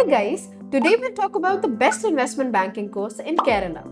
Hi guys, today we'll talk about the best investment banking course in Kerala.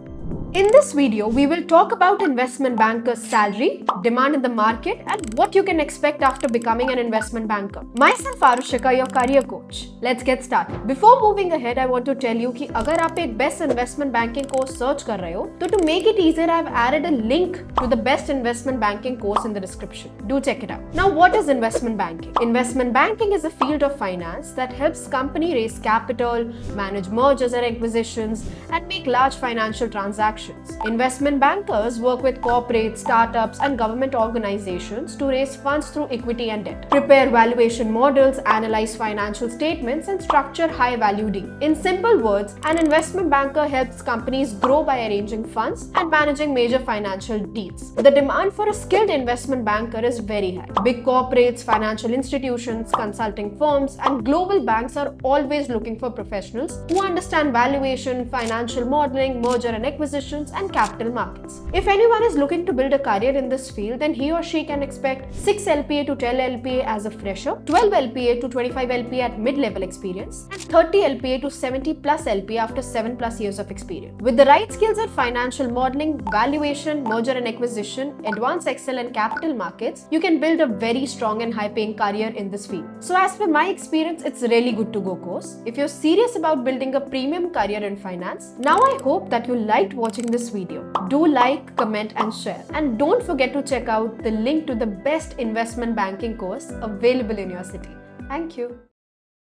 In this video, we will talk about investment banker's salary, demand in the market, and what you can expect after becoming an investment banker. Myself Arushika, your career coach. Let's get started. Before moving ahead, I want to tell you कि अगर आप एक best investment banking course search कर रहे हो, तो to make it easier, I've added a link to the best investment banking course in the description. Do check it out. Now, what is investment banking? Investment banking is a field of finance that helps company raise capital, manage mergers and acquisitions, and make large financial transactions. Investment bankers work with corporates, startups, and government organizations to raise funds through equity and debt, prepare valuation models, analyze financial statements, and structure high-value deals. In simple words, an investment banker helps companies grow by arranging funds and managing major financial deals. The demand for a skilled investment banker is very high. Big corporates, financial institutions, consulting firms, and global banks are always looking for professionals who understand valuation, financial modeling, merger and acquisition, and capital markets. If anyone is looking to build a career in this field, then he or she can expect 6 LPA to 10 LPA as a fresher, 12 LPA to 25 LPA at mid-level experience, and 30 LPA to 70 plus LPA after 7 plus years of experience. With the right skills at financial modeling, valuation, merger and acquisition, advanced Excel and capital markets, you can build a very strong and high-paying career in this field. So as per my experience, it's really good to go course. If you're serious about building a premium career in finance, now I hope that you liked watching this video. Do like, comment and share. And don't forget to check out the link to the best investment banking course available in your city. Thank you.